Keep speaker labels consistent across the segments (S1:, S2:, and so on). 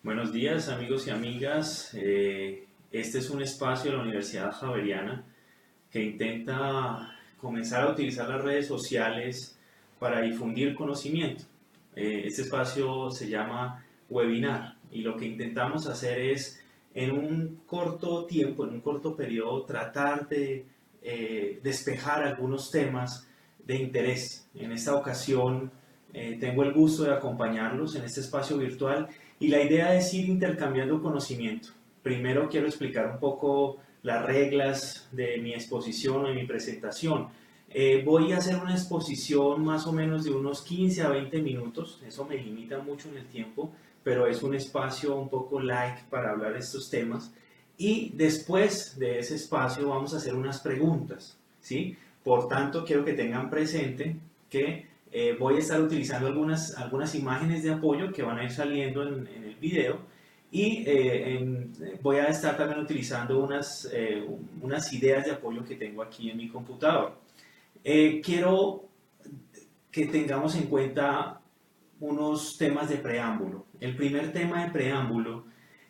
S1: Buenos días amigos y amigas. Este es un espacio de la Universidad Javeriana que intenta comenzar a utilizar las redes sociales para difundir conocimiento. Este espacio se llama Webinar y lo que intentamos hacer es en un corto tiempo, en un corto periodo, tratar de despejar algunos temas de interés. En esta ocasión tengo el gusto de acompañarlos en este espacio virtual y la idea es ir intercambiando conocimiento. Primero quiero explicar un poco las reglas de mi exposición o de mi presentación. Voy a hacer una exposición más o menos de unos 15 a 20 minutos, eso me limita mucho en el tiempo, pero es un espacio un poco light para hablar de estos temas. Y después de ese espacio vamos a hacer unas preguntas, ¿sí? Por tanto, quiero que tengan presente que voy a estar utilizando algunas imágenes de apoyo que van a ir saliendo en el video y voy a estar también utilizando unas ideas de apoyo que tengo aquí en mi computador. Quiero que tengamos en cuenta unos temas de preámbulo. El primer tema de preámbulo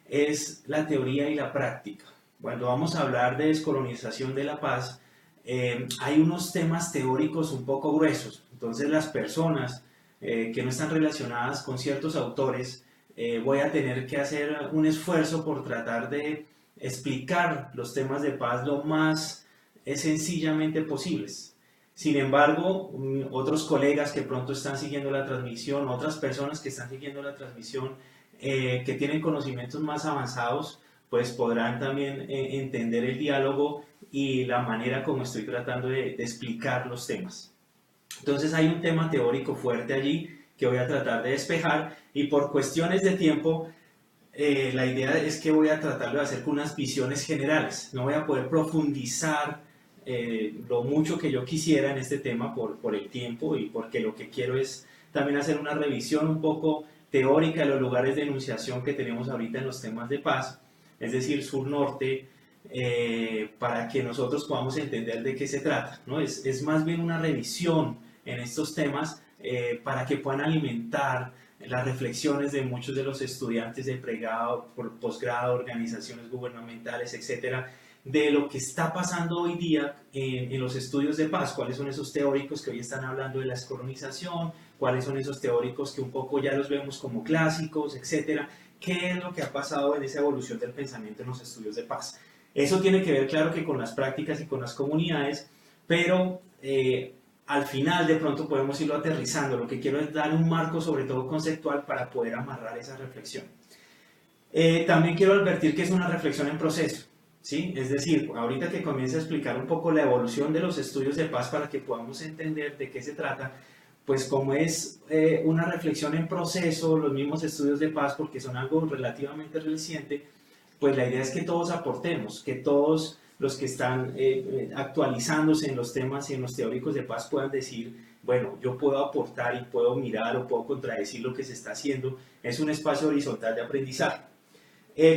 S1: es la teoría y la práctica. Cuando vamos a hablar de descolonización de la paz, hay unos temas teóricos un poco gruesos. Entonces las personas que no están relacionadas con ciertos autores, voy a tener que hacer un esfuerzo por tratar de explicar los temas de paz lo más sencillamente posibles. Sin embargo, otros colegas que pronto están siguiendo la transmisión, otras personas que están siguiendo la transmisión, que tienen conocimientos más avanzados, pues podrán también entender el diálogo y la manera como estoy tratando de explicar los temas. Entonces hay un tema teórico fuerte allí que voy a tratar de despejar y por cuestiones de tiempo la idea es que voy a tratar de hacer con unas visiones generales. No voy a poder profundizar lo mucho que yo quisiera en este tema por el tiempo y porque lo que quiero es también hacer una revisión un poco teórica de los lugares de enunciación que tenemos ahorita en los temas de paz, es decir, sur-norte, para que nosotros podamos entender de qué se trata, ¿no? Es más bien una revisión en estos temas para que puedan alimentar las reflexiones de muchos de los estudiantes de pregrado, posgrado, organizaciones gubernamentales, etcétera, de lo que está pasando hoy día en los estudios de paz, cuáles son esos teóricos que hoy están hablando de la descolonización, cuáles son esos teóricos que un poco ya los vemos como clásicos, etcétera, qué es lo que ha pasado en esa evolución del pensamiento en los estudios de paz. Eso tiene que ver, claro, que con las prácticas y con las comunidades, pero al final de pronto podemos irlo aterrizando. Lo que quiero es dar un marco, sobre todo conceptual, para poder amarrar esa reflexión. También quiero advertir que es una reflexión en proceso, ¿sí? Es decir, ahorita que comience a explicar un poco la evolución de los estudios de paz para que podamos entender de qué se trata, pues como es una reflexión en proceso, los mismos estudios de paz, porque son algo relativamente reciente, pues la idea es que todos aportemos, que todos los que están actualizándose en los temas y en los teóricos de paz puedan decir, bueno, yo puedo aportar y puedo mirar o puedo contradecir lo que se está haciendo. Es un espacio horizontal de aprendizaje.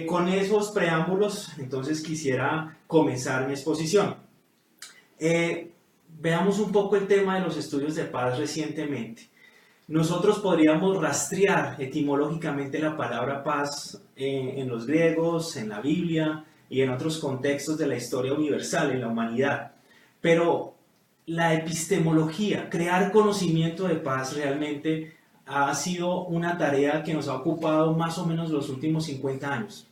S1: Con esos preámbulos, entonces quisiera comenzar mi exposición. Veamos un poco el tema de los estudios de paz recientemente. Nosotros podríamos rastrear etimológicamente la palabra paz en los griegos, en la Biblia y en otros contextos de la historia universal, en la humanidad. Pero la epistemología, crear conocimiento de paz realmente ha sido una tarea que nos ha ocupado más o menos los últimos 50 años.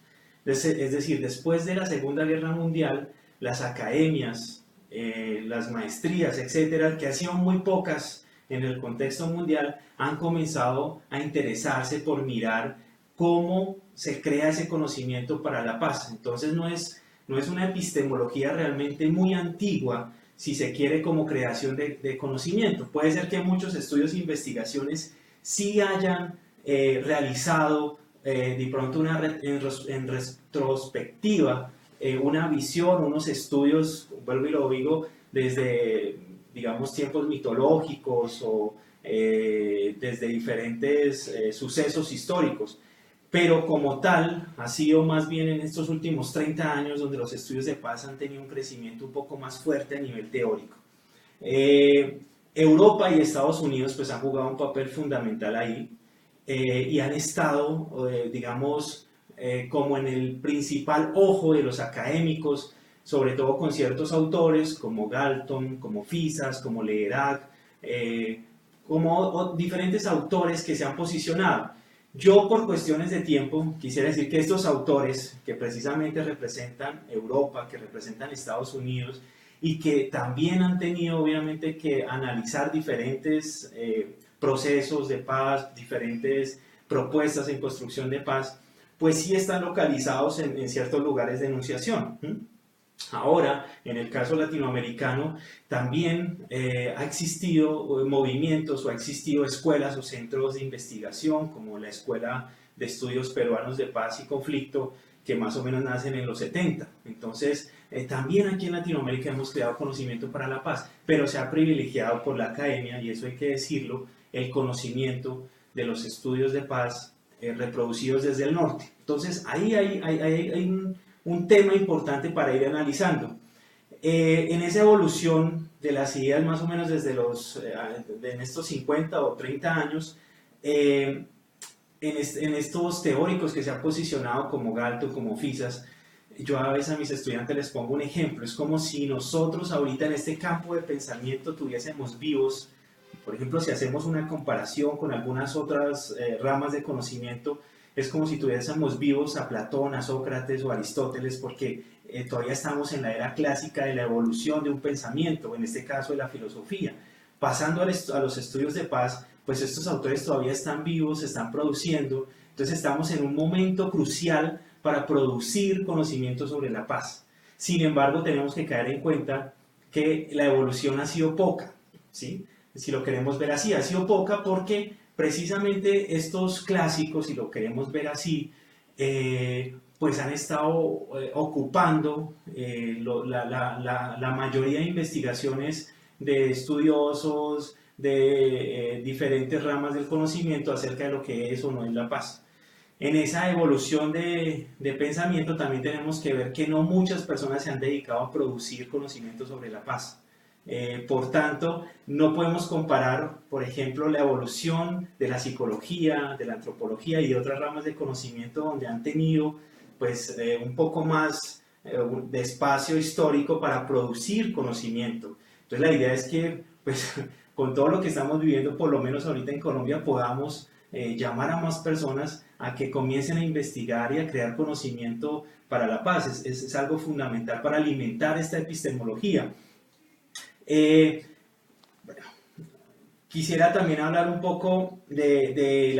S1: Es decir, después de la Segunda Guerra Mundial, las academias, las maestrías, etcétera, que han sido muy pocas en el contexto mundial, han comenzado a interesarse por mirar cómo se crea ese conocimiento para la paz. Entonces no es una epistemología realmente muy antigua, si se quiere, como creación de conocimiento. Puede ser que muchos estudios e investigaciones sí hayan realizado de pronto en retrospectiva una visión, unos estudios, vuelvo y lo digo, desde, digamos, tiempos mitológicos o desde diferentes sucesos históricos. Pero como tal, ha sido más bien en estos últimos 30 años donde los estudios de paz han tenido un crecimiento un poco más fuerte a nivel teórico. Europa y Estados Unidos pues han jugado un papel fundamental ahí. y han estado, digamos, como en el principal ojo de los académicos, sobre todo con ciertos autores como Galton, como Fisas, como Leerac, como diferentes autores que se han posicionado. Yo, por cuestiones de tiempo, quisiera decir que estos autores, que precisamente representan Europa, que representan Estados Unidos, y que también han tenido, obviamente, que analizar diferentes procesos de paz, diferentes propuestas en construcción de paz, pues sí están localizados en ciertos lugares de enunciación. Ahora, en el caso latinoamericano, también ha existido movimientos o ha existido escuelas o centros de investigación, como la Escuela de Estudios Peruanos de Paz y Conflicto, que más o menos nacen en los 70. Entonces, también aquí en Latinoamérica hemos creado conocimiento para la paz, pero se ha privilegiado por la academia, y eso hay que decirlo, el conocimiento de los estudios de paz reproducidos desde el norte. Entonces, ahí hay un tema importante para ir analizando. En esa evolución de las ideas más o menos desde en estos 50 o 30 años, en estos teóricos que se han posicionado como Galton, como Fisas, yo a veces a mis estudiantes les pongo un ejemplo, es como si nosotros ahorita en este campo de pensamiento tuviésemos vivos, por ejemplo, si hacemos una comparación con algunas otras ramas de conocimiento, es como si tuviésemos vivos a Platón, a Sócrates o a Aristóteles, porque todavía estamos en la era clásica de la evolución de un pensamiento, en este caso de la filosofía. Pasando a los estudios de paz, pues estos autores todavía están vivos, se están produciendo, entonces estamos en un momento crucial para producir conocimiento sobre la paz. Sin embargo, tenemos que caer en cuenta que la evolución ha sido poca, ¿sí? Si lo queremos ver así, ha sido poca porque precisamente estos clásicos, si lo queremos ver así, pues han estado ocupando la mayoría de investigaciones de estudiosos de diferentes ramas del conocimiento acerca de lo que es o no es la paz. En esa evolución de pensamiento también tenemos que ver que no muchas personas se han dedicado a producir conocimiento sobre la paz. Por tanto, no podemos comparar, por ejemplo, la evolución de la psicología, de la antropología y de otras ramas de conocimiento donde han tenido pues, un poco más de espacio histórico para producir conocimiento. Entonces, la idea es que pues, con todo lo que estamos viviendo, por lo menos ahorita en Colombia, podamos llamar a más personas a que comiencen a investigar y a crear conocimiento para la paz. Es algo fundamental para alimentar esta epistemología. Bueno, quisiera también hablar un poco de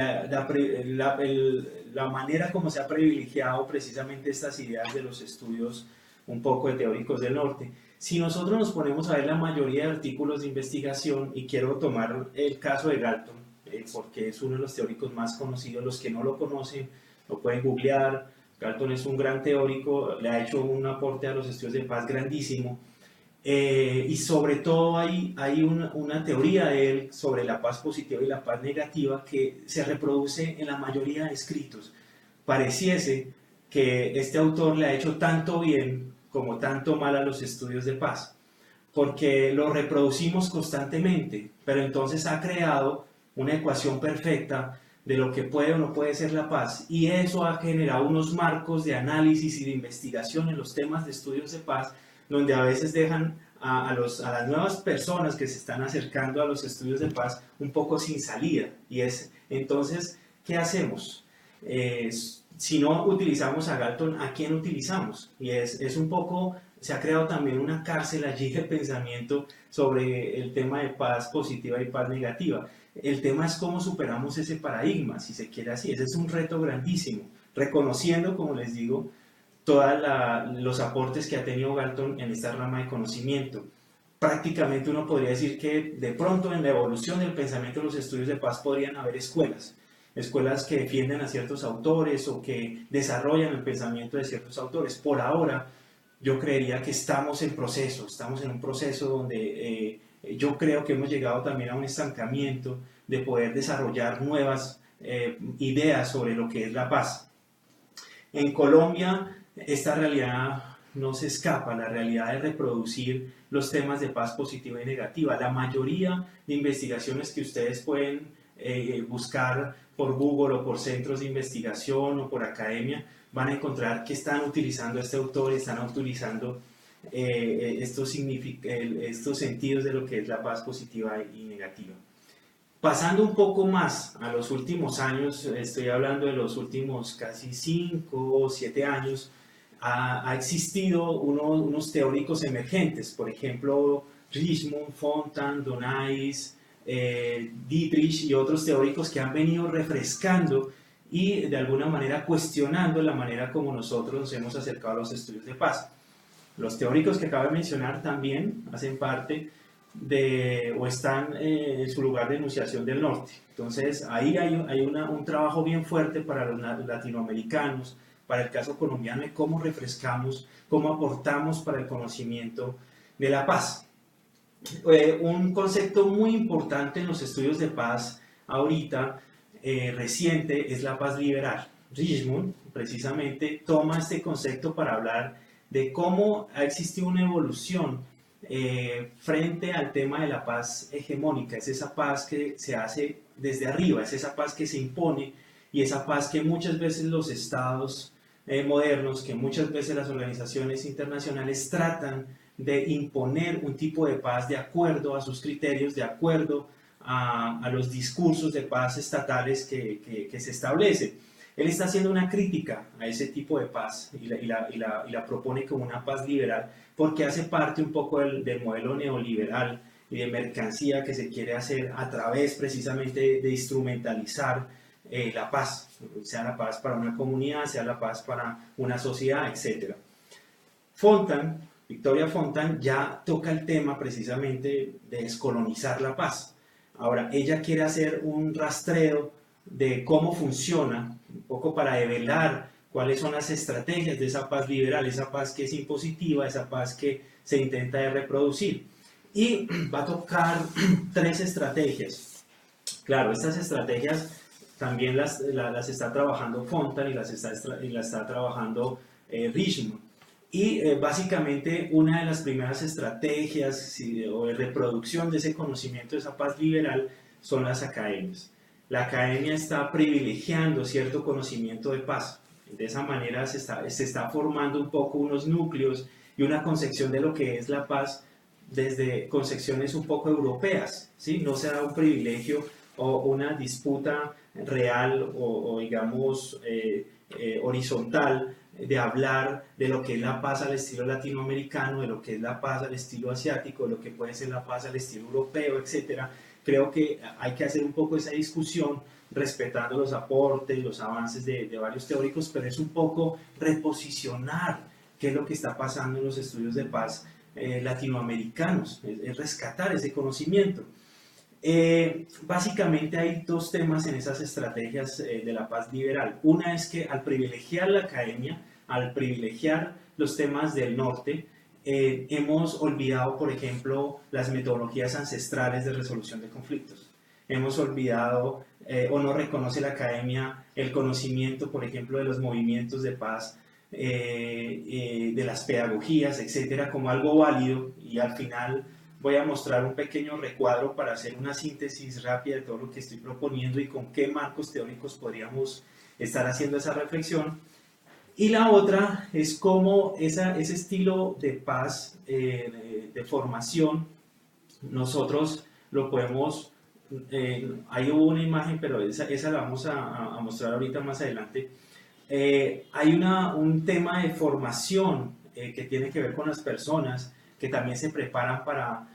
S1: la manera como se ha privilegiado precisamente estas ideas de los estudios un poco de teóricos del norte. Si nosotros nos ponemos a ver la mayoría de artículos de investigación, y quiero tomar el caso de Galton, porque es uno de los teóricos más conocidos, los que no lo conocen lo pueden googlear. Galton es un gran teórico, le ha hecho un aporte a los estudios de paz grandísimo. Y sobre todo hay una teoría de él sobre la paz positiva y la paz negativa que se reproduce en la mayoría de escritos. Pareciese que este autor le ha hecho tanto bien como tanto mal a los estudios de paz, porque lo reproducimos constantemente, pero entonces ha creado una ecuación perfecta de lo que puede o no puede ser la paz, y eso ha generado unos marcos de análisis y de investigación en los temas de estudios de paz, donde a veces dejan a las nuevas personas que se están acercando a los estudios de paz un poco sin salida. Y es entonces, ¿qué hacemos? Si no utilizamos a Galton, ¿a quién utilizamos? Y es un poco, se ha creado también una cárcel allí de pensamiento sobre el tema de paz positiva y paz negativa. El tema es cómo superamos ese paradigma, si se quiere así. Ese es un reto grandísimo, reconociendo, como les digo, todos los aportes que ha tenido Galton en esta rama de conocimiento. Prácticamente uno podría decir que de pronto en la evolución del pensamiento de los estudios de paz podrían haber escuelas que defienden a ciertos autores o que desarrollan el pensamiento de ciertos autores. Por ahora, yo creería que estamos en un proceso donde yo creo que hemos llegado también a un estancamiento de poder desarrollar nuevas ideas sobre lo que es la paz. En Colombia, esta realidad no se escapa, la realidad de reproducir los temas de paz positiva y negativa. La mayoría de investigaciones que ustedes pueden buscar por Google o por centros de investigación o por academia, van a encontrar que están utilizando este autor, están utilizando estos sentidos de lo que es la paz positiva y negativa. Pasando un poco más a los últimos años, estoy hablando de los últimos casi 5 o 7 años, ha existido unos teóricos emergentes, por ejemplo, Richmond, Fontan, Donais, Dietrich y otros teóricos que han venido refrescando y de alguna manera cuestionando la manera como nosotros nos hemos acercado a los estudios de paz. Los teóricos que acabo de mencionar también hacen parte o están en su lugar de enunciación del norte. Entonces ahí hay un trabajo bien fuerte para los latinoamericanos, para el caso colombiano, de cómo refrescamos, cómo aportamos para el conocimiento de la paz. Un concepto muy importante en los estudios de paz ahorita, reciente, es la paz liberal. Richmond precisamente toma este concepto para hablar de cómo ha existido una evolución frente al tema de la paz hegemónica. Es esa paz que se hace desde arriba, es esa paz que se impone y esa paz que muchas veces los estados modernos, que muchas veces las organizaciones internacionales tratan de imponer un tipo de paz de acuerdo a sus criterios, de acuerdo a los discursos de paz estatales que se establece. Él está haciendo una crítica a ese tipo de paz y la propone como una paz liberal, porque hace parte un poco del modelo neoliberal y de mercancía que se quiere hacer a través precisamente de instrumentalizar la paz, sea la paz para una comunidad, sea la paz para una sociedad, etc. Victoria Fontan ya toca el tema precisamente de descolonizar la paz. Ahora, ella quiere hacer un rastreo de cómo funciona, un poco para develar cuáles son las estrategias de esa paz liberal, esa paz que es impositiva, esa paz que se intenta de reproducir. Y va a tocar 3 estrategias. Claro, estas estrategias también las está trabajando Fontan y las está trabajando Richmond. Y básicamente una de las primeras estrategias o de reproducción de ese conocimiento, de esa paz liberal, son las academias. La academia está privilegiando cierto conocimiento de paz. De esa manera se está formando un poco unos núcleos y una concepción de lo que es la paz desde concepciones un poco europeas, ¿sí? No será un privilegio o una disputa real o digamos horizontal de hablar de lo que es la paz al estilo latinoamericano, de lo que es la paz al estilo asiático, de lo que puede ser la paz al estilo europeo, etcétera. Creo que hay que hacer un poco esa discusión respetando los aportes, los avances de varios teóricos, pero es un poco reposicionar qué es lo que está pasando en los estudios de paz latinoamericanos, es rescatar ese conocimiento. Básicamente hay 2 temas en esas estrategias de la paz liberal. Una es que al privilegiar la academia, al privilegiar los temas del norte, hemos olvidado, por ejemplo, las metodologías ancestrales de resolución de conflictos. Hemos olvidado o no reconoce la academia el conocimiento, por ejemplo, de los movimientos de paz, de las pedagogías, etcétera, como algo válido. Y al final voy a mostrar un pequeño recuadro para hacer una síntesis rápida de todo lo que estoy proponiendo y con qué marcos teóricos podríamos estar haciendo esa reflexión. Y la otra es cómo ese estilo de paz, de formación, nosotros lo podemos, ahí hubo una imagen, pero esa la vamos a mostrar ahorita más adelante. Hay un tema de formación que tiene que ver con las personas que también se preparan para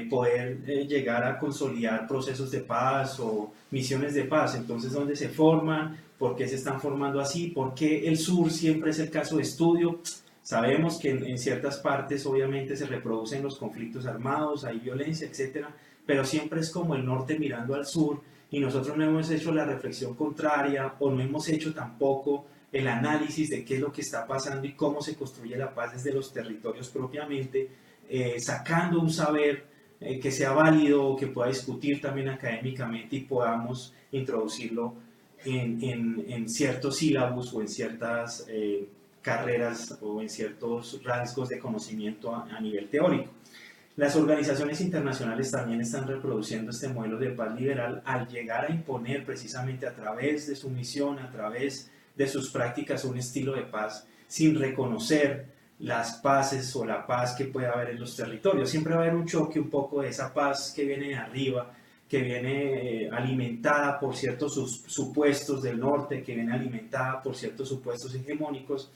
S1: poder llegar a consolidar procesos de paz o misiones de paz. Entonces, ¿dónde se forman? ¿Por qué se están formando así? ¿Por qué el sur siempre es el caso de estudio? Sabemos que en ciertas partes obviamente se reproducen los conflictos armados, hay violencia, etcétera, pero siempre es como el norte mirando al sur y nosotros no hemos hecho la reflexión contraria o no hemos hecho tampoco el análisis de qué es lo que está pasando y cómo se construye la paz desde los territorios propiamente, sacando un saber que sea válido o que pueda discutir también académicamente y podamos introducirlo en ciertos sílabos o en ciertas carreras o en ciertos rasgos de conocimiento a nivel teórico. Las organizaciones internacionales también están reproduciendo este modelo de paz liberal al llegar a imponer precisamente a través de su misión, a través de sus prácticas, un estilo de paz sin reconocer las paces o la paz que puede haber en los territorios. Siempre va a haber un choque un poco de esa paz que viene de arriba, que viene alimentada por ciertos supuestos del norte, que viene alimentada por ciertos supuestos hegemónicos,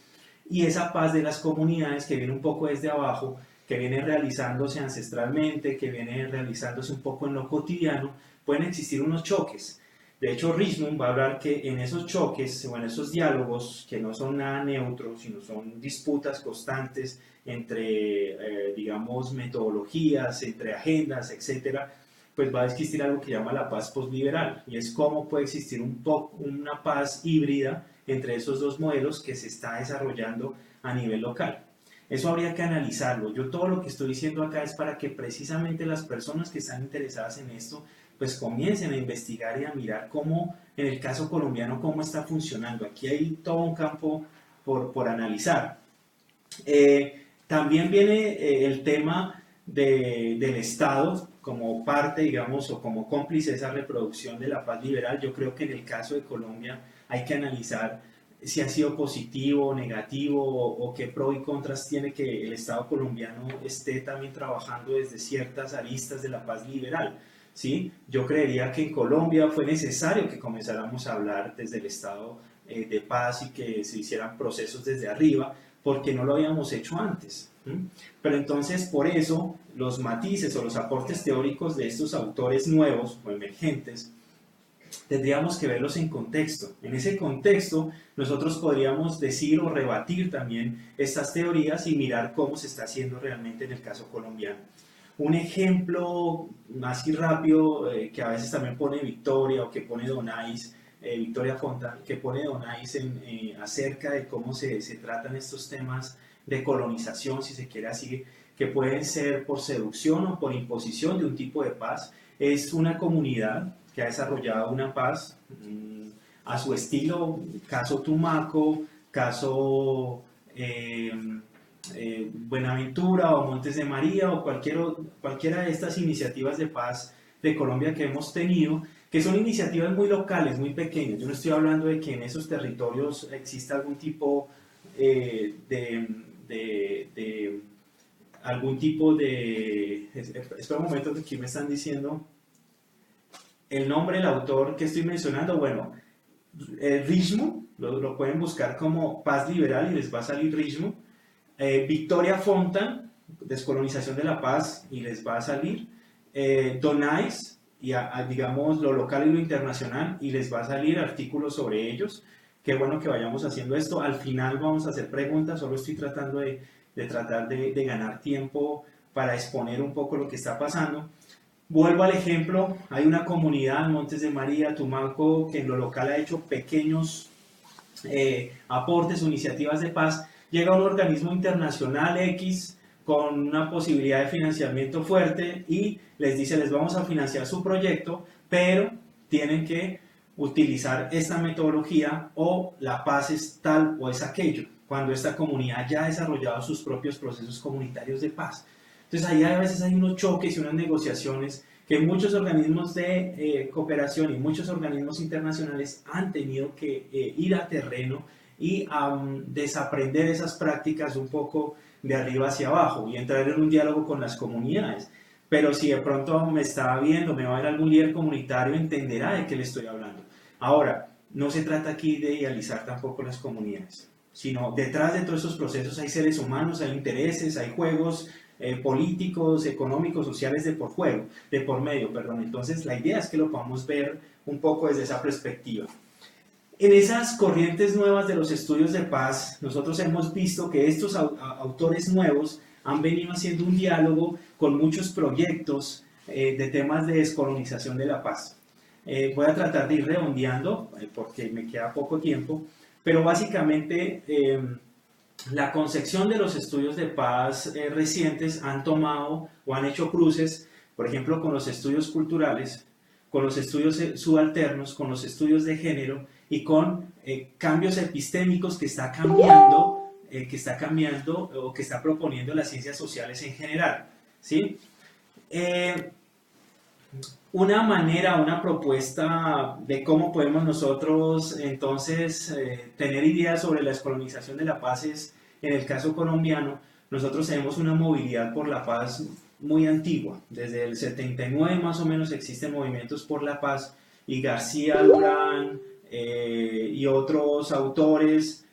S1: y esa paz de las comunidades que viene un poco desde abajo, que viene realizándose ancestralmente, que viene realizándose un poco en lo cotidiano. Pueden existir unos choques. De hecho, Richmond va a hablar que en esos choques o en esos diálogos, que no son nada neutros, sino son disputas constantes entre, digamos, metodologías, entre agendas, etcétera, pues va a existir algo que llama la paz postliberal, y es cómo puede existir una paz híbrida entre esos dos modelos que se está desarrollando a nivel local. Eso habría que analizarlo. Yo todo lo que estoy diciendo acá es para que precisamente las personas que están interesadas en esto pues comiencen a investigar y a mirar cómo, en el caso colombiano, cómo está funcionando. Aquí hay todo un campo por analizar. También viene el tema del Estado como parte, digamos, o como cómplice de esa reproducción de la paz liberal. Yo creo que en el caso de Colombia hay que analizar si ha sido positivo o negativo, o qué pros y contras tiene que el Estado colombiano esté también trabajando desde ciertas aristas de la paz liberal. ¿Sí? Yo creería que en Colombia fue necesario que comenzáramos a hablar desde el estado de paz y que se hicieran procesos desde arriba, porque no lo habíamos hecho antes. Pero entonces, por eso, los matices o los aportes teóricos de estos autores nuevos o emergentes tendríamos que verlos en contexto. En ese contexto, nosotros podríamos decir o rebatir también estas teorías y mirar cómo se está haciendo realmente en el caso colombiano. Un ejemplo más y rápido que a veces también pone Victoria o que pone Donais, Victoria Fontan, que pone Donais acerca de cómo se tratan estos temas de colonización, si se quiere así, que pueden ser por seducción o por imposición de un tipo de paz. Es una comunidad que ha desarrollado una paz a su estilo, caso Tumaco, caso Buenaventura o Montes de María o cualquiera de estas iniciativas de paz de Colombia que hemos tenido, que son iniciativas muy locales, muy pequeñas. Yo no estoy hablando de que en esos territorios exista algún tipo espera un momento, que aquí me están diciendo el nombre del autor que estoy mencionando. Bueno, Richmond, lo pueden buscar como Paz Liberal y les va a salir Richmond. Victoria Fontan, Descolonización de la Paz, y les va a salir. Donais, y digamos lo local y lo internacional, y les va a salir artículos sobre ellos. Qué bueno que vayamos haciendo esto. Al final vamos a hacer preguntas, solo estoy tratando de ganar tiempo para exponer un poco lo que está pasando. Vuelvo al ejemplo, hay una comunidad, Montes de María, Tumaco, que en lo local ha hecho pequeños aportes o iniciativas de paz. Llega un organismo internacional X con una posibilidad de financiamiento fuerte y les dice, les vamos a financiar su proyecto, pero tienen que utilizar esta metodología o la paz es tal o es aquello, cuando esta comunidad ya ha desarrollado sus propios procesos comunitarios de paz. Entonces ahí a veces hay unos choques y unas negociaciones que muchos organismos de cooperación y muchos organismos internacionales han tenido que ir a terreno y desaprender esas prácticas un poco de arriba hacia abajo y entrar en un diálogo con las comunidades. Pero si de pronto me está viendo, me va a ver algún líder comunitario, entenderá de qué le estoy hablando. Ahora, no se trata aquí de idealizar tampoco las comunidades, sino detrás de todos estos procesos hay seres humanos, hay intereses, hay juegos políticos, económicos, sociales de por medio. Entonces la idea es que lo podamos ver un poco desde esa perspectiva. En esas corrientes nuevas de los estudios de paz, nosotros hemos visto que estos autores nuevos han venido haciendo un diálogo con muchos proyectos de temas de descolonización de la paz. Voy a tratar de ir redondeando porque me queda poco tiempo, pero básicamente la concepción de los estudios de paz recientes han tomado o han hecho cruces, por ejemplo, con los estudios culturales, con los estudios subalternos, con los estudios de género y con cambios epistémicos que está cambiando o que está proponiendo las ciencias sociales en general. ¿sí? Una manera, una propuesta de cómo podemos nosotros entonces tener ideas sobre la descolonización de la paz es, en el caso colombiano, nosotros tenemos una movilidad por la paz muy antigua. Desde el 79 más o menos existen movimientos por la paz y García Lorán y otros autores,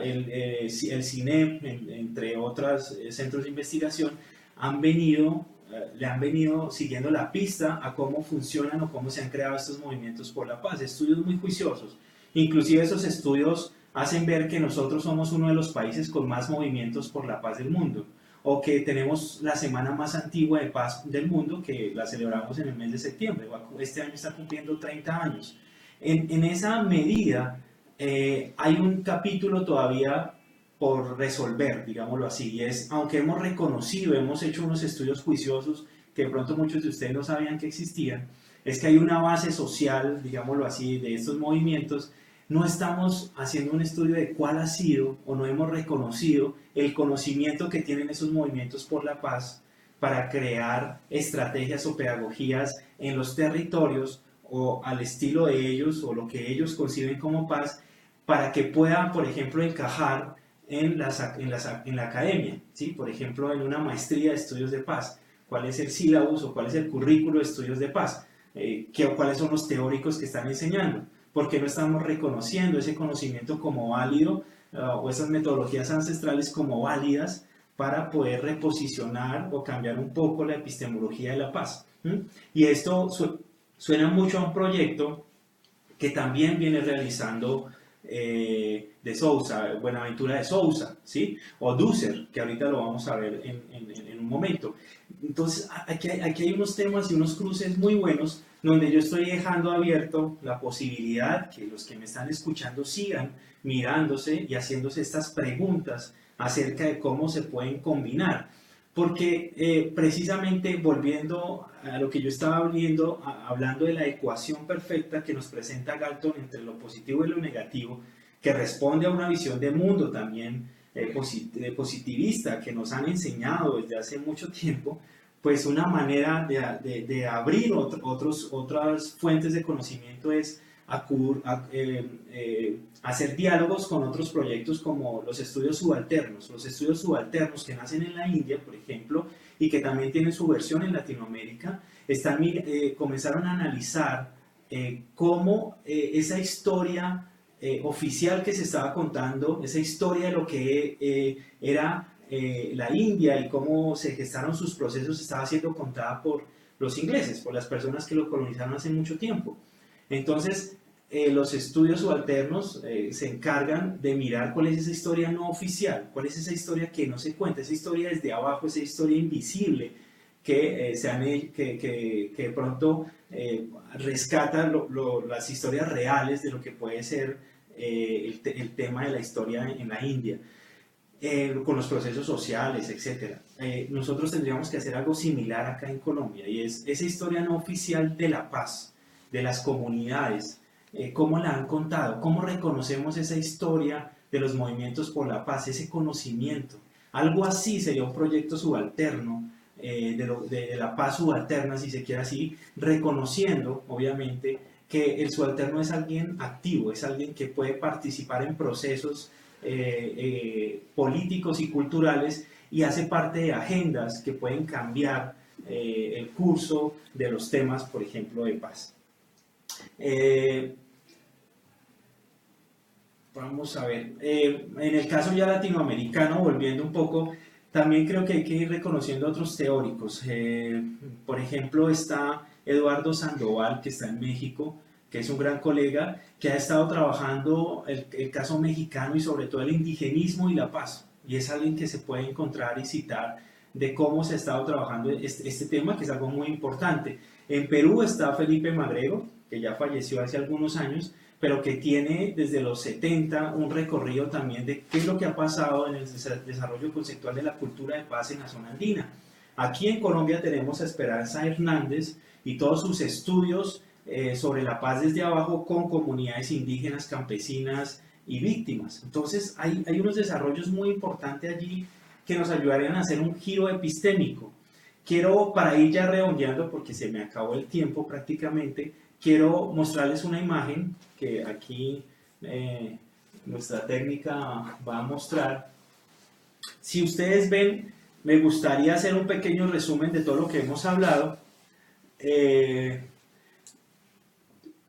S1: el CINEP, entre otros centros de investigación, han venido le han venido siguiendo la pista a cómo funcionan o cómo se han creado estos movimientos por la paz, estudios muy juiciosos. Inclusive esos estudios hacen ver que nosotros somos uno de los países con más movimientos por la paz del mundo, o que tenemos la semana más antigua de paz del mundo, que la celebramos en el mes de septiembre. Este año está cumpliendo 30 años. En esa medida hay un capítulo todavía por resolver, digámoslo así, y es, aunque hemos reconocido, hemos hecho unos estudios juiciosos que de pronto muchos de ustedes no sabían que existían, es que hay una base social, digámoslo así, de estos movimientos. No estamos haciendo un estudio de cuál ha sido o no hemos reconocido el conocimiento que tienen esos movimientos por la paz para crear estrategias o pedagogías en los territorios o al estilo de ellos o lo que ellos conciben como paz, para que puedan, por ejemplo, encajar en la academia, ¿sí? Por ejemplo, en una maestría de estudios de paz. ¿Cuál es el sílabus o cuál es el currículo de estudios de paz? ¿Cuáles son los teóricos que están enseñando? ¿Por qué no estamos reconociendo ese conocimiento como válido o esas metodologías ancestrales como válidas para poder reposicionar o cambiar un poco la epistemología de la paz? Y esto suena mucho a un proyecto que también viene realizando de Sousa, Buenaventura de Sousa, ¿sí? O Dussel, que ahorita lo vamos a ver en un momento. Entonces, aquí hay unos temas y unos cruces muy buenos donde yo estoy dejando abierto la posibilidad que los que me están escuchando sigan mirándose y haciéndose estas preguntas acerca de cómo se pueden combinar. Porque precisamente volviendo a lo que yo estaba hablando de la ecuación perfecta que nos presenta Galton entre lo positivo y lo negativo, que responde a una visión de mundo también positivista que nos han enseñado desde hace mucho tiempo, pues una manera de abrir otras fuentes de conocimiento es hacer diálogos con otros proyectos como los estudios subalternos que nacen en la India, por ejemplo, y que también tienen su versión en Latinoamérica, comenzaron a analizar cómo esa historia oficial que se estaba contando, esa historia de lo que era la India y cómo se gestaron sus procesos, estaba siendo contada por los ingleses, por las personas que lo colonizaron hace mucho tiempo. Entonces, los estudios subalternos se encargan de mirar cuál es esa historia no oficial, cuál es esa historia que no se cuenta, esa historia desde abajo, esa historia invisible que de pronto rescata las historias reales de lo que puede ser el tema de la historia en la India. Con los procesos sociales, etc. Nosotros tendríamos que hacer algo similar acá en Colombia, y es esa historia no oficial de la paz, de las comunidades, cómo la han contado, cómo reconocemos esa historia de los movimientos por la paz, ese conocimiento. Algo así sería un proyecto subalterno, de la paz subalterna, si se quiere así, reconociendo, obviamente, que el subalterno es alguien activo, es alguien que puede participar en procesos políticos y culturales y hace parte de agendas que pueden cambiar el curso de los temas, por ejemplo, de paz. Vamos a ver, en el caso ya latinoamericano, volviendo un poco, también creo que hay que ir reconociendo otros teóricos. Por ejemplo, está Eduardo Sandoval, que está en México, que es un gran colega, que ha estado trabajando el caso mexicano y sobre todo el indigenismo y la paz. Y es alguien que se puede encontrar y citar de cómo se ha estado trabajando este tema, que es algo muy importante. En Perú está Felipe Magrego, que ya falleció hace algunos años, pero que tiene desde los 70 un recorrido también de qué es lo que ha pasado en el desarrollo conceptual de la cultura de paz en la zona andina. Aquí en Colombia tenemos a Esperanza Hernández y todos sus estudios sobre la paz desde abajo con comunidades indígenas, campesinas y víctimas. Entonces hay unos desarrollos muy importantes allí que nos ayudarían a hacer un giro epistémico. quiero, para ir ya redondeando, porque se me acabó el tiempo prácticamente, quiero mostrarles una imagen que aquí nuestra técnica va a mostrar. Si ustedes ven, me gustaría hacer un pequeño resumen de todo lo que hemos hablado.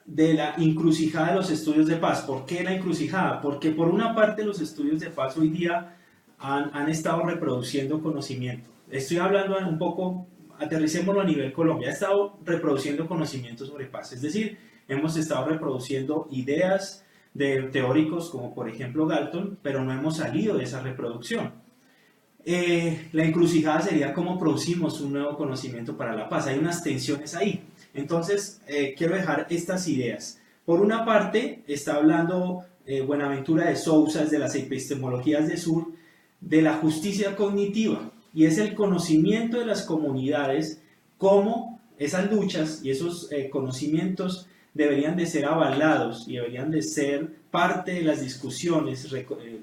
S1: De la encrucijada de los estudios de paz. ¿Por qué la encrucijada? Porque por una parte los estudios de paz hoy día han estado reproduciendo conocimiento. Estoy hablando un poco, aterricémoslo a nivel Colombia, ha estado reproduciendo conocimiento sobre paz. Es decir, hemos estado reproduciendo ideas de teóricos como por ejemplo Galton, pero no hemos salido de esa reproducción. La encrucijada sería cómo producimos un nuevo conocimiento para la paz. Hay unas tensiones ahí. Entonces, quiero dejar estas ideas. Por una parte, está hablando Buenaventura de Sousa, de las epistemologías de Sur, de la justicia cognitiva, y es el conocimiento de las comunidades, cómo esas luchas y esos conocimientos deberían de ser avalados y deberían de ser parte de las discusiones,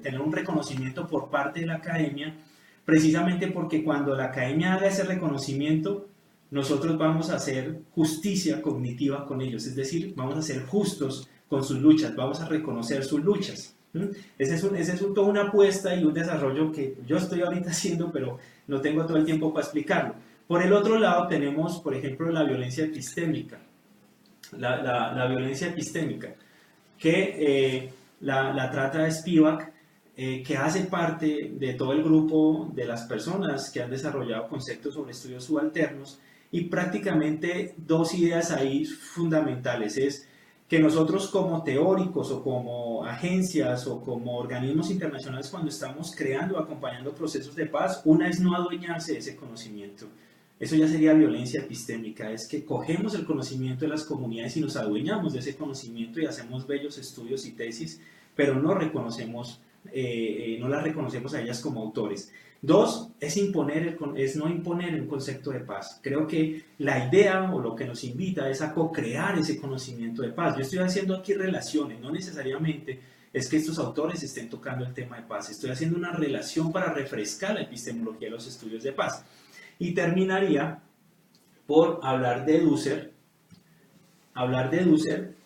S1: tener un reconocimiento por parte de la academia, precisamente porque cuando la academia haga ese reconocimiento, nosotros vamos a hacer justicia cognitiva con ellos, es decir, vamos a ser justos con sus luchas, vamos a reconocer sus luchas. Ese es toda una apuesta y un desarrollo que yo estoy ahorita haciendo, pero no tengo todo el tiempo para explicarlo. Por el otro lado tenemos, por ejemplo, la violencia epistémica. La violencia epistémica, que la trata Spivak, que hace parte de todo el grupo de las personas que han desarrollado conceptos sobre estudios subalternos, y prácticamente dos ideas ahí fundamentales es que nosotros como teóricos o como agencias o como organismos internacionales, cuando estamos creando o acompañando procesos de paz, una es no adueñarse de ese conocimiento. Eso ya sería violencia epistémica, es que cogemos el conocimiento de las comunidades y nos adueñamos de ese conocimiento y hacemos bellos estudios y tesis, pero no reconocemos, no las reconocemos a ellas como autores. Dos, es no imponer el concepto de paz. Creo que la idea o lo que nos invita es a co-crear ese conocimiento de paz. Yo estoy haciendo aquí relaciones, no necesariamente es que estos autores estén tocando el tema de paz. Estoy haciendo una relación para refrescar la epistemología de los estudios de paz. Y terminaría por hablar de Dussel,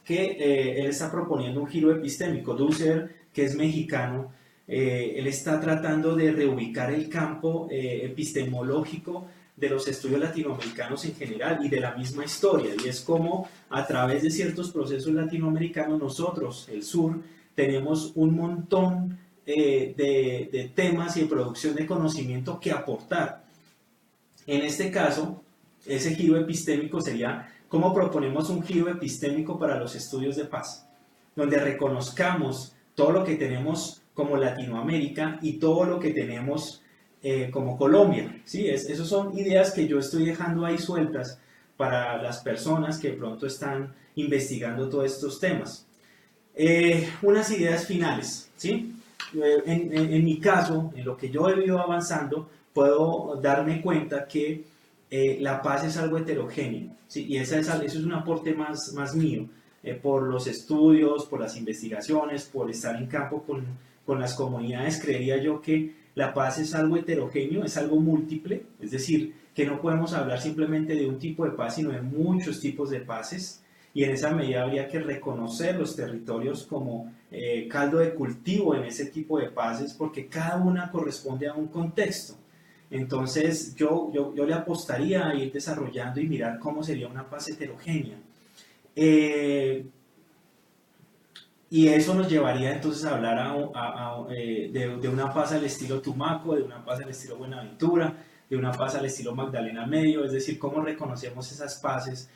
S1: que él está proponiendo un giro epistémico. Dussel, que es mexicano, él está tratando de reubicar el campo epistemológico de los estudios latinoamericanos en general y de la misma historia, y es como a través de ciertos procesos latinoamericanos nosotros, el sur, tenemos un montón de temas y de producción de conocimiento que aportar. En este caso, ese giro epistémico sería cómo proponemos un giro epistémico para los estudios de paz, donde reconozcamos todo lo que tenemos como Latinoamérica y todo lo que tenemos como Colombia. ¿Sí? Esas son ideas que yo estoy dejando ahí sueltas para las personas que de pronto están investigando todos estos temas. Unas ideas finales. ¿Sí? En mi caso, en lo que yo he ido avanzando, puedo darme cuenta que la paz es algo heterogéneo, ¿sí? Y eso es un aporte más mío, por los estudios, por las investigaciones, por estar en campo con las comunidades. Creería yo que la paz es algo heterogéneo, es algo múltiple, es decir, que no podemos hablar simplemente de un tipo de paz, sino de muchos tipos de paces, y en esa medida habría que reconocer los territorios como caldo de cultivo en ese tipo de paces, porque cada una corresponde a un contexto. Entonces yo le apostaría a ir desarrollando y mirar cómo sería una paz heterogénea. Y eso nos llevaría entonces a hablar de una paz al estilo Tumaco, de una paz al estilo Buenaventura, de una paz al estilo Magdalena Medio, es decir, cómo reconocemos esas paces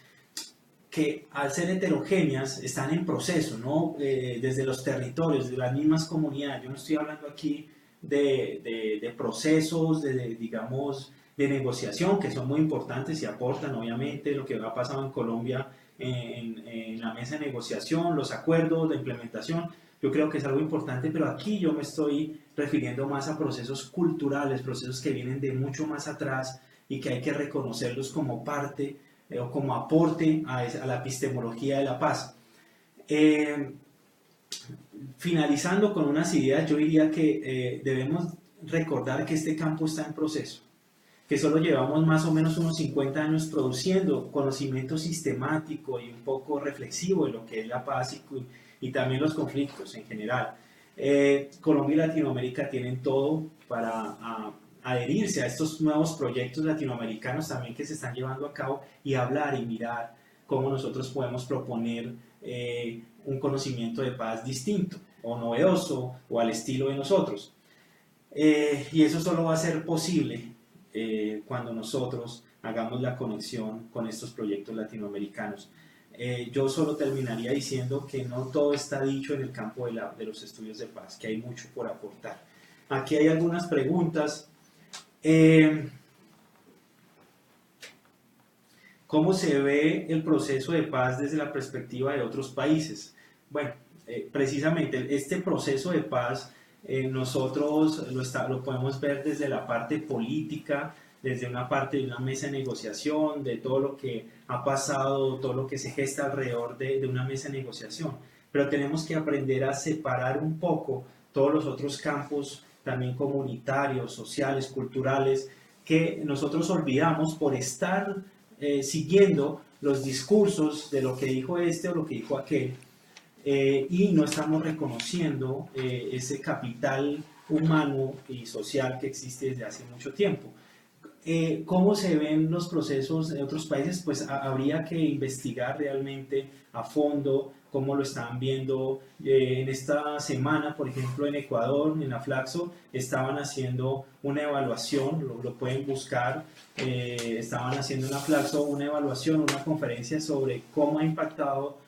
S1: que al ser heterogéneas están en proceso, ¿no? Desde los territorios, de las mismas comunidades. Yo no estoy hablando aquí de procesos, digamos, de negociación, que son muy importantes y aportan, obviamente, lo que ha pasado en Colombia en la mesa de negociación, los acuerdos, la implementación. Yo creo que es algo importante, pero aquí yo me estoy refiriendo más a procesos culturales, procesos que vienen de mucho más atrás y que hay que reconocerlos como parte o como aporte a la epistemología de la paz. Finalizando con unas ideas, yo diría que debemos recordar que este campo está en proceso, que solo llevamos más o menos unos 50 años produciendo conocimiento sistemático y un poco reflexivo de lo que es la paz y también los conflictos en general. Colombia y Latinoamérica tienen todo para adherirse a estos nuevos proyectos latinoamericanos también que se están llevando a cabo y hablar y mirar cómo nosotros podemos proponer un conocimiento de paz distinto o novedoso o al estilo de nosotros. Y eso solo va a ser posible cuando nosotros hagamos la conexión con estos proyectos latinoamericanos. Yo solo terminaría diciendo que no todo está dicho en el campo de los estudios de paz, que hay mucho por aportar. Aquí hay algunas preguntas. ¿Cómo se ve el proceso de paz desde la perspectiva de otros países? Bueno, precisamente este proceso de paz nosotros lo podemos ver desde la parte política, desde una parte de una mesa de negociación, de todo lo que ha pasado, todo lo que se gesta alrededor de una mesa de negociación. Pero tenemos que aprender a separar un poco todos los otros campos, también comunitarios, sociales, culturales, que nosotros olvidamos por estar siguiendo los discursos de lo que dijo este o lo que dijo aquel, y no estamos reconociendo ese capital humano y social que existe desde hace mucho tiempo. ¿Cómo se ven los procesos en otros países? Pues habría que investigar realmente a fondo cómo lo están viendo. En esta semana, por ejemplo, en Ecuador, en la Flaxo, estaban haciendo una evaluación, lo pueden buscar, estaban haciendo en la Flaxo una evaluación, una conferencia sobre cómo ha impactado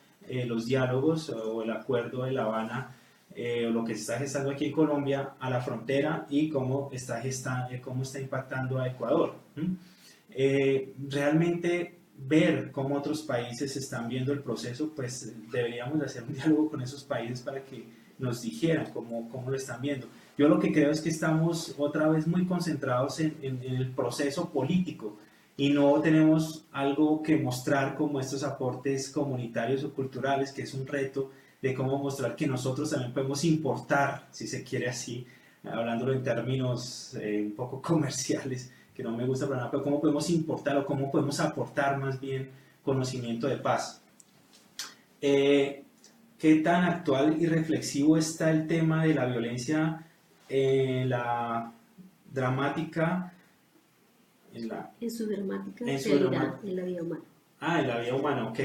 S1: los diálogos o el acuerdo de La Habana, lo que se está gestando aquí en Colombia a la frontera y cómo está impactando a Ecuador. Realmente ver cómo otros países están viendo el proceso, pues deberíamos de hacer un diálogo con esos países para que nos dijeran cómo lo están viendo. Yo lo que creo es que estamos otra vez muy concentrados en el proceso político y no tenemos algo que mostrar como estos aportes comunitarios o culturales, que es un reto de cómo mostrar que nosotros también podemos importar, si se quiere así, hablándolo en términos un poco comerciales, que no me gusta para nada, pero cómo podemos importar o cómo podemos aportar más bien conocimiento de paz. ¿Qué tan actual y reflexivo está el tema de la violencia en la dramática?
S2: En su dramática realidad, en la vida humana.
S1: En la vida humana, ok.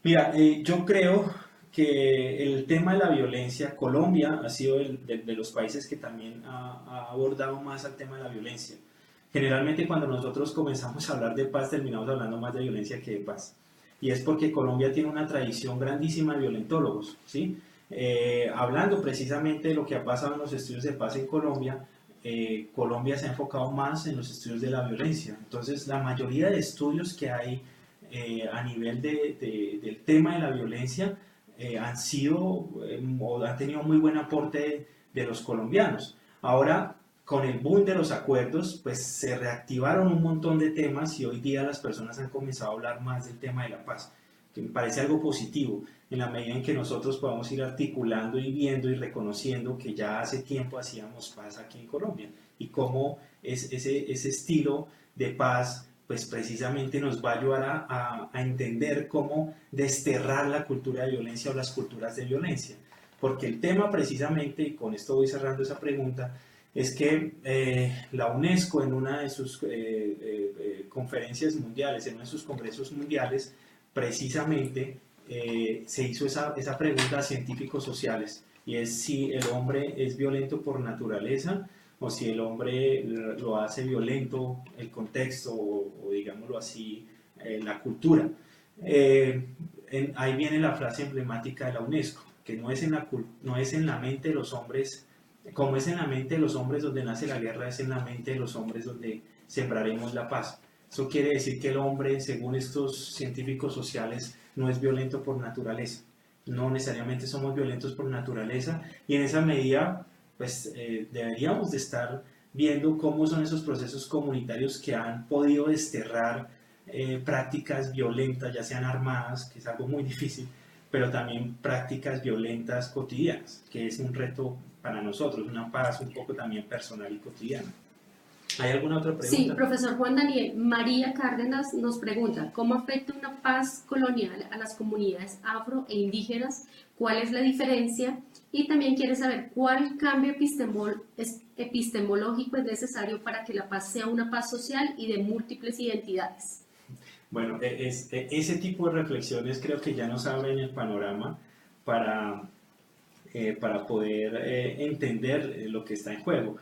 S1: Mira, yo creo que el tema de la violencia, Colombia ha sido de los países que también ha abordado más el tema de la violencia. Generalmente cuando nosotros comenzamos a hablar de paz terminamos hablando más de violencia que de paz. Y es porque Colombia tiene una tradición grandísima de violentólogos, ¿sí? Hablando precisamente de lo que ha pasado en los estudios de paz en Colombia, Colombia se ha enfocado más en los estudios de la violencia. Entonces, la mayoría de estudios que hay a nivel del tema de la violencia han sido o han tenido muy buen aporte de los colombianos. Ahora, con el boom de los acuerdos, pues se reactivaron un montón de temas y hoy día las personas han comenzado a hablar más del tema de la paz, que me parece algo positivo, en la medida en que nosotros podamos ir articulando y viendo y reconociendo que ya hace tiempo hacíamos paz aquí en Colombia y cómo ese estilo de paz pues precisamente nos va a ayudar a entender cómo desterrar la cultura de violencia o las culturas de violencia. Porque el tema precisamente, y con esto voy cerrando esa pregunta, es que la UNESCO en una de sus conferencias mundiales, en uno de sus congresos mundiales, precisamente se hizo esa pregunta a científicos sociales, y es si el hombre es violento por naturaleza o si el hombre lo hace violento el contexto o digámoslo así, la cultura. Ahí viene la frase emblemática de la UNESCO, que no es en la mente de los hombres, como es en la mente de los hombres donde nace la guerra, es en la mente de los hombres donde sembraremos la paz. Eso quiere decir que el hombre, según estos científicos sociales, no es violento por naturaleza. No necesariamente somos violentos por naturaleza, y en esa medida pues deberíamos de estar viendo cómo son esos procesos comunitarios que han podido desterrar prácticas violentas, ya sean armadas, que es algo muy difícil, pero también prácticas violentas cotidianas, que es un reto para nosotros, una paz un poco también personal y cotidiana. ¿Hay alguna otra pregunta?
S2: Sí, profesor Juan Daniel, María Cárdenas nos pregunta, ¿cómo afecta una paz colonial a las comunidades afro e indígenas? ¿Cuál es la diferencia? Y también quiere saber cuál cambio epistemológico es necesario para que la paz sea una paz social y de múltiples identidades.
S1: Bueno, ese tipo de reflexiones creo que ya nos abren el panorama para poder entender lo que está en juego.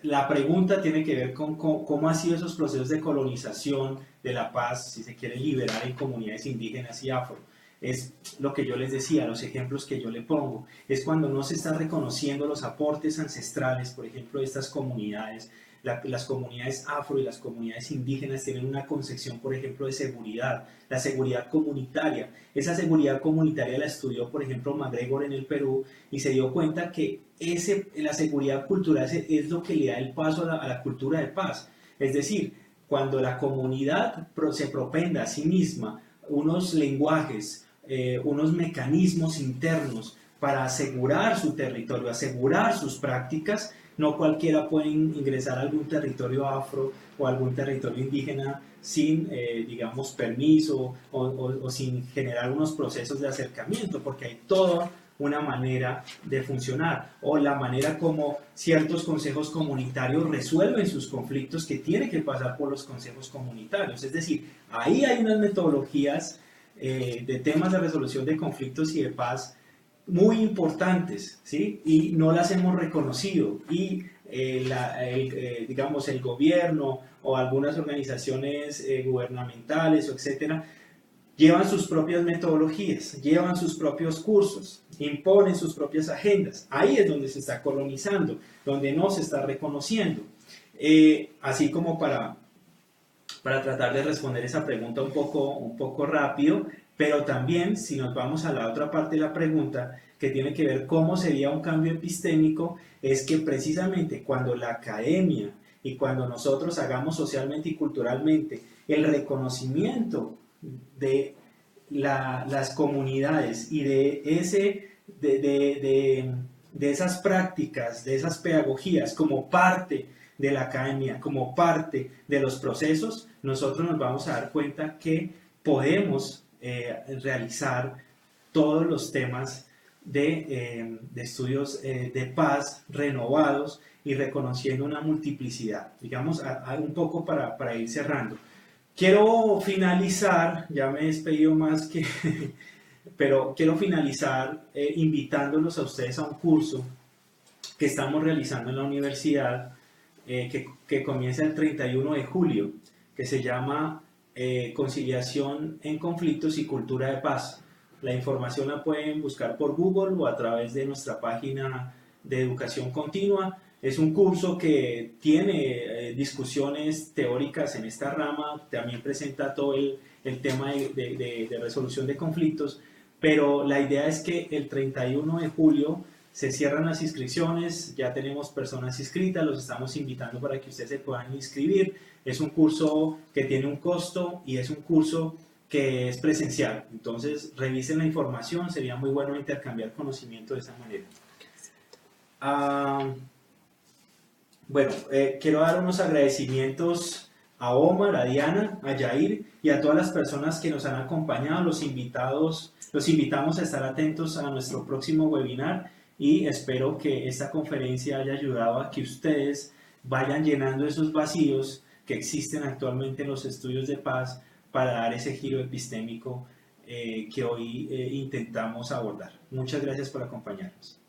S1: La pregunta tiene que ver con cómo han sido esos procesos de colonización de la paz, si se quiere liberar en comunidades indígenas y afro. Es lo que yo les decía, los ejemplos que yo le pongo, es cuando no se está reconociendo los aportes ancestrales, por ejemplo, de estas comunidades. Las comunidades afro y las comunidades indígenas tienen una concepción, por ejemplo, de seguridad, la seguridad comunitaria. Esa seguridad comunitaria la estudió, por ejemplo, MacGregor en el Perú y se dio cuenta que la seguridad cultural es lo que le da el paso a la cultura de paz. Es decir, cuando la comunidad se propenda a sí misma unos lenguajes, unos mecanismos internos para asegurar su territorio, asegurar sus prácticas. No cualquiera puede ingresar a algún territorio afro o algún territorio indígena sin, digamos, permiso o sin generar unos procesos de acercamiento, porque hay toda una manera de funcionar, o la manera como ciertos consejos comunitarios resuelven sus conflictos que tienen que pasar por los consejos comunitarios. Es decir, ahí hay unas metodologías de temas de resolución de conflictos y de paz muy importantes, ¿sí? Y no las hemos reconocido, y digamos, el gobierno o algunas organizaciones gubernamentales, etcétera, llevan sus propias metodologías, llevan sus propios cursos, imponen sus propias agendas. Ahí es donde se está colonizando, donde no se está reconociendo. Así como para tratar de responder esa pregunta un poco rápido, pero también si nos vamos a la otra parte de la pregunta, que tiene que ver cómo sería un cambio epistémico, es que precisamente cuando la academia y cuando nosotros hagamos socialmente y culturalmente el reconocimiento de las comunidades y de esas prácticas, de esas pedagogías como parte de la academia, como parte de los procesos, nosotros nos vamos a dar cuenta que podemos realizar todos los temas de estudios de paz renovados y reconociendo una multiplicidad. Digamos, un poco para ir cerrando. Quiero finalizar, ya me he despedido más que, pero quiero finalizar invitándolos a ustedes a un curso que estamos realizando en la universidad, que comienza el 31 de julio, que se llama Conciliación en Conflictos y Cultura de Paz. La información la pueden buscar por Google o a través de nuestra página de educación continua. Es un curso que tiene discusiones teóricas en esta rama, también presenta todo el tema de resolución de conflictos, pero la idea es que el 31 de julio se cierran las inscripciones, ya tenemos personas inscritas, los estamos invitando para que ustedes se puedan inscribir. Es un curso que tiene un costo y es un curso que es presencial, entonces revisen la información, sería muy bueno intercambiar conocimiento de esa manera. Bueno, quiero dar unos agradecimientos a Omar, a Diana, a Yair y a todas las personas que nos han acompañado. Los invitamos a estar atentos a nuestro próximo webinar y espero que esta conferencia haya ayudado a que ustedes vayan llenando esos vacíos que existen actualmente en los estudios de paz para dar ese giro epistémico que hoy intentamos abordar. Muchas gracias por acompañarnos.